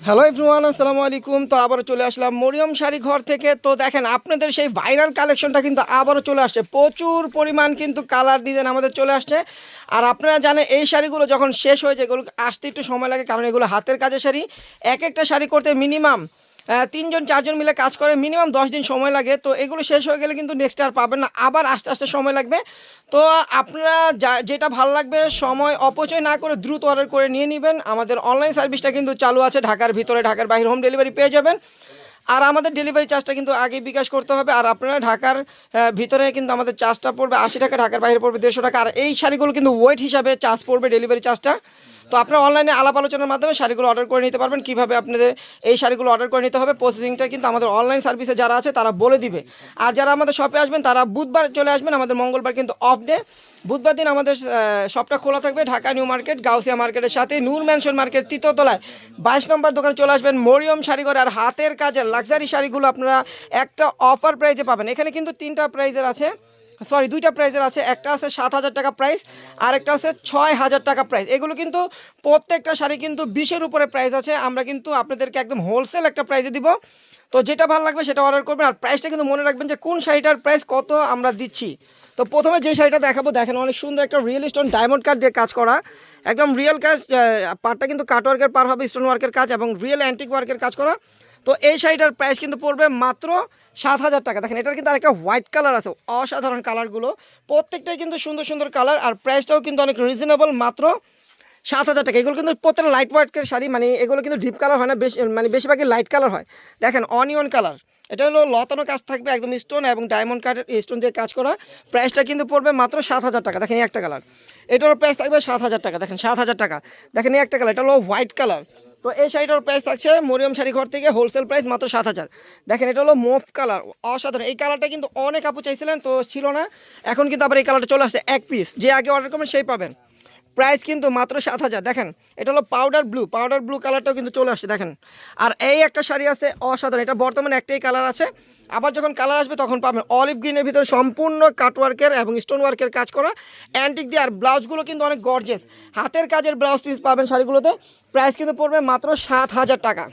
Hello everyone, আসসালামু আলাইকুম। তো আবারও চলে আসলাম মরিয়ম শাড়ি ঘর থেকে। তো দেখেন আপনাদের সেই ভাইরাল কালেকশনটা কিন্তু আবারও চলে আসছে। প্রচুর পরিমাণ কিন্তু কালার ডিজাইন আমাদের চলে আসছে। আর আপনারা জানেন এই শাড়িগুলো যখন শেষ হয়ে যায় এগুলো আসতে একটু সময় লাগে, কারণ এগুলো হাতের কাজের শাড়ি। এক একটা শাড়ি করতে মিনিমাম 3-4জন মিলে কাজ করে, মিনিমাম 10 দিন সময় লাগে। তো এগুলো শেষ হয়ে গেলে কিন্তু নেক্সট আর পাবেন না, আবার আস্তে আস্তে সময় লাগবে। তো আপনারা যেটা ভালো লাগবে সময় অপচয় না করে দ্রুত অর্ডার করে নিয়ে নেবেন। আমাদের অনলাইন সার্ভিসটা কিন্তু চালু আছে, ঢাকার ভিতরে ঢাকার বাইরে হোম ডেলিভারি পেয়ে যাবেন। আর আমাদের ডেলিভারি চার্জটা কিন্তু আগে বিকাশ করতে হবে। আর আপনারা ঢাকার ভিতরে কিন্তু আমাদের চার্জটা পড়বে 80 টাকা, ঢাকার বাইরে পড়বে 150 টাকা। আর এই শাড়িগুলো কিন্তু ওয়েট হিসাবে চার্জ পড়বে, ডেলিভারি চার্জটা। তো আপনারা অনলাইনে আলাপ আলোচনার মাধ্যমে শাড়িগুলো অর্ডার করে নিতে পারবেন। কীভাবে আপনাদের এই শাড়িগুলো অর্ডার করে নিতে হবে প্রসেসিংটা কিন্তু আমাদের অনলাইন সার্ভিসে যারা আছে তারা বলে দিবে। আর যারা আমাদের শপে আসবেন তারা বুধবার চলে আসবেন, আমাদের মঙ্গলবার কিন্তু অফ ডে। বুধবার দিন আমাদের শপটা খোলা থাকবে ঢাকা নিউ মার্কেট গাউসিয়া মার্কেটের সাথে নূর ম্যানশন মার্কেট 3য় তলায় 22 নম্বর দোকানে চলে আসবেন মরিয়ম শাড়িঘর। আর হাতের কাজের লাক্সারি শাড়িগুলো আপনারা একটা অফার প্রাইজে পাবেন। এখানে কিন্তু 3টা প্রাইজের আছে, সরি 2টা প্রাইজের আছে। একটা আছে 7,000 টাকা প্রাইস, আর একটা আছে 6,000 টাকা প্রাইস। এগুলো কিন্তু প্রত্যেকটা শাড়ি কিন্তু 20-এর উপরে প্রাইস আছে। আমরা কিন্তু আপনাদেরকে একদম হোলসেল একটা প্রাইজে দিব। তো যেটা ভালো লাগবে সেটা অর্ডার করবেন। আর প্রাইসটা কিন্তু মনে রাখবেন যে কোন শাড়িটার প্রাইস কত আমরা দিচ্ছি। তো প্রথমে যে শাড়িটা দেখাবো, দেখেন অনেক সুন্দর একটা রিয়েল স্টোন ডায়মন্ড কাট দিয়ে কাজ করা, একদম রিয়েল কাজ। পারটা কিন্তু কাট ওয়ার্কের পার হবে, স্টোন ওয়ার্কের কাজ এবং রিয়েল অ্যান্টিক ওয়ার্কের কাজ করা। তো এই শাড়িটার প্রাইস কিন্তু পড়বে মাত্র 7,000 টাকা। দেখেন এটার কিন্তু আরেকটা হোয়াইট কালার আছে, অসাধারণ কালারগুলো প্রত্যেকটাই কিন্তু সুন্দর সুন্দর কালার। আর প্রাইসটাও কিন্তু অনেক রিজনেবল, মাত্র 7,000 টাকা। এগুলো কিন্তু প্রত্যেকটা লাইট ওয়ার্কের শাড়ি, মানে এগুলো কিন্তু ডিপ কালার হয় না, বেশি মানে বেশিরভাগই লাইট কালার হয়। দেখেন অনিয়ন কালার, এটা হলো লতানো কাজ থাকবে, একদম স্টোন এবং ডায়মন্ড কাটের স্টোন দিয়ে কাজ করা। প্রাইসটা কিন্তু পড়বে মাত্র 7,000 টাকা। দেখেন এই একটা কালার, এটারও প্রাইস থাকবে 7,000 টাকা। দেখেন 7,000 টাকা। দেখেন এই একটা কালার, এটা হলো হোয়াইট কালার। তো এই শাড়িটার প্রাইস থাকছে মরিয়ম শাড়ি ঘর থেকে হোলসেল প্রাইস মাত্র 7,000। দেখেন এটা হলো মুভ কালার, অসাধারণ। এই কালারটা কিন্তু অনেক আপু চাইছিলেন, তো ছিল না, এখন কিন্তু আবার এই কালারটা চলে আসছে এক পিস। যে আগে অর্ডার করবেন সেই পাবেন। প্রাইস কিন্তু মাত্র 7,000। দেখেন এটা হলো পাউডার ব্লু কালারটাও কিন্তু চলে আসছে দেখেন। আর এই একটা শাড়ি আছে অসাধারণ, এটা বর্তমানে একটাই কালার আছে, আবার যখন কালার আসবে তখন পাবেন। অলিভ গ্রিনের ভিতরে সম্পূর্ণ কাটওয়ার্কের এবং স্টোন ওয়ার্কের কাজ করা অ্যান্টিক দিয়ে। আর ব্লাউজগুলো কিন্তু অনেক গর্জিয়াস, হাতের কাজের ব্লাউজ পিস পাবেন শাড়িগুলোতে। প্রাইস কিন্তু পড়বে মাত্র 7,000 টাকা।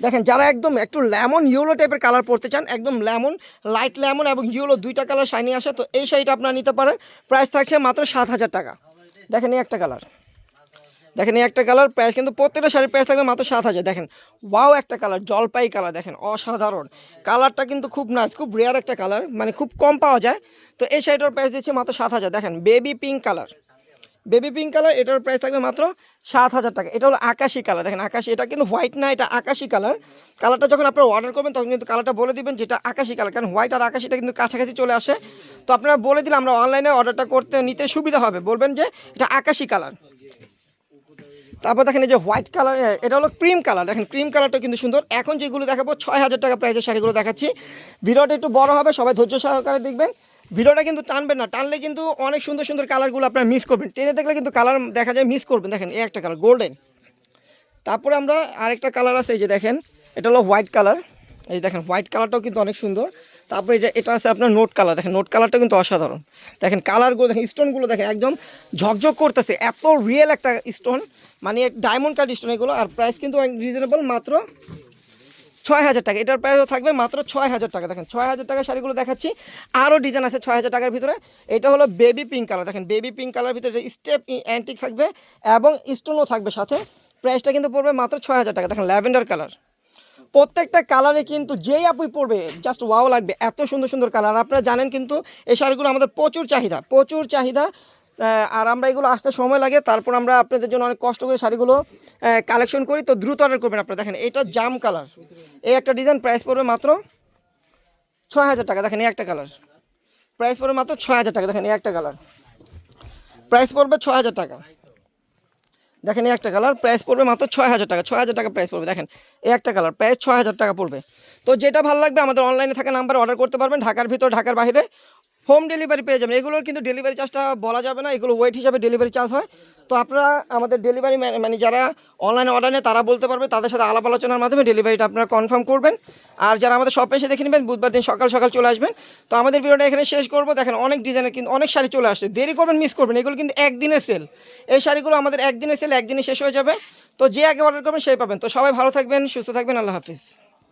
দেখেন যারা একদম একটু লেমন ইয়েলো টাইপের কালার পরতে চান, একদম লেমন, লাইট লেমন এবং ইয়েলো দুইটা কালার শাইনি আসে, তো এই শাড়িটা আপনারা নিতে পারেন। প্রাইস থাকছে মাত্র 7,000 টাকা। দেখেন এই একটা কালার, দেখেন এই একটা কালার, প্রাইস কিন্তু প্রত্যেকটা শাড়ির প্রাইস থাকবে মাত্র 7,000। দেখেন ওয়াও একটা কালার, জলপাই কালার, দেখেন অসাধারণ কালারটা কিন্তু খুব নাইস, খুব রেয়ার একটা কালার, মানে খুব কম পাওয়া যায়। তো এই শাড়িটার প্রাইস দিচ্ছে মাত্র 7,000। দেখেন বেবি পিঙ্ক কালার, এটার প্রাইস থাকবে মাত্র 7,000 টাকা। এটা হলো আকাশি কালার, দেখেন আকাশি, এটা কিন্তু হোয়াইট না, এটা আকাশি কালার। কালারটা যখন আপনারা অর্ডার করবেন তখন কিন্তু কালারটা বলে দিবেন যেটা আকাশি কালার, কারণ হোয়াইট আর আকাশিটা কিন্তু কাছাকাছি চলে আসে। তো আপনারা বলে দিলে আমরা অনলাইনে অর্ডারটা করতে নিতে সুবিধা হবে, বলবেন যে এটা আকাশি কালার। তারপর দেখেন এই যে হোয়াইট কালার, এটা হলো ক্রিম কালার। দেখেন ক্রিম কালারটা কিন্তু সুন্দর। এখন যেগুলো দেখাবো 6,000 টাকা প্রাইসের শাড়িগুলো দেখাচ্ছি। ভিডিওটা একটু বড় হবে, সবাই ধৈর্য সহকারে দেখবেন। ভিডিওটা কিন্তু টানবেন না, টানলে কিন্তু অনেক সুন্দর সুন্দর কালারগুলো আপনারা মিস করবেন। টেনে দেখলে কিন্তু কালার দেখা যায় মিস করবেন। দেখেন এই একটা কালার গোল্ডেন। তারপরে আমরা আরেকটা কালার আছে, এই যে দেখেন এটা হলো হোয়াইট কালার। এই দেখেন হোয়াইট কালারটাও কিন্তু অনেক সুন্দর। তারপরে এটা আছে আপনার নোট কালার, দেখেন নোট কালারটা কিন্তু অসাধারণ। দেখেন কালারগুলো দেখেন, স্টোনগুলো দেখেন একদম ঝকঝক করতেছে, এত রিয়েল একটা স্টোন, মানে ডায়মন্ড কাট স্টোন এগুলো। আর প্রাইস কিন্তু রিজনেবল, মাত্র 6,000 টাকা। এটার প্রাইসও থাকবে মাত্র 6,000 টাকা। দেখেন 6,000 টাকা শাড়িগুলো দেখাচ্ছি, আরও ডিজাইন আছে 6,000 টাকার ভিতরে। এটা হলো বেবি পিঙ্ক কালার, দেখেন বেবি পিঙ্ক কালার ভিতরে স্টেপ অ্যান্টিক থাকবে এবং স্টোনও থাকবে সাথে। প্রাইসটা কিন্তু পড়বে মাত্র 6,000 টাকা। দেখেন ল্যাভেন্ডার কালার, প্রত্যেকটা কালারে কিন্তু যেই আপুই পড়বে জাস্ট ওয়াও লাগবে, এত সুন্দর সুন্দর কালার। আপনারা জানেন কিন্তু এই শাড়িগুলো আমাদের প্রচুর চাহিদা। আর আমরা এগুলো আসতে সময় লাগে, তারপর আমরা আপনাদের জন্য অনেক কষ্ট করে শাড়িগুলো কালেকশন করি। তো দ্রুত অর্ডার করবেন আপনারা। দেখেন এটা জাম কালার, এই একটা ডিজাইন, প্রাইস পড়বে মাত্র 6,000 টাকা। দেখেন এই একটা কালার, প্রাইস পড়বে মাত্র 6,000 টাকা। দেখেন এই একটা কালার, প্রাইস পড়বে 6,000 টাকা। দেখেন এই একটা কালার, প্রাইস পড়বে মাত্র 6,000 টাকা। 6,000 টাকা প্রাইস পড়বে। দেখেন এই একটা কালার, প্রাইস 6,000 টাকা পড়বে। তো যেটা ভালো লাগবে আমাদের অনলাইনে থাকা নাম্বারে অর্ডার করতে পারবেন। ঢাকার ভিতর ঢাকার বাইরে হোম ডেলিভারি পেয়ে যাবেন। এগুলোর কিন্তু ডেলিভারি চার্জটা বলা যাবে না, এগুলো ওয়েট হিসাবে ডেলিভারি চার্জ হয়। তো আপনারা আমাদের ডেলিভারি মানে যারা অনলাইনে অর্ডার নেয় তারা বলতে পারবে, তাদের সাথে আলাপ আলোচনার মাধ্যমে ডেলিভারিটা আপনারা কনফার্ম করবেন। আর যারা আমাদের শপে এসে দেখে নেবেন বুধবার দিন সকাল সকাল চলে আসবেন। তো আমাদের ভিডিওটা এখানে শেষ করবো। দেখেন অনেক ডিজাইনের কিন্তু অনেক শাড়ি চলে আসছে, দেরি করবেন মিস করবেন, এগুলো কিন্তু একদিনের সেল। এই শাড়িগুলো আমাদের একদিনের সেল, একদিনে শেষ হয়ে যাবে। তো যে আগে অর্ডার করবেন সেই পাবেন। তো সবাই ভালো থাকবেন, সুস্থ থাকবেন, আল্লাহ হাফিজ।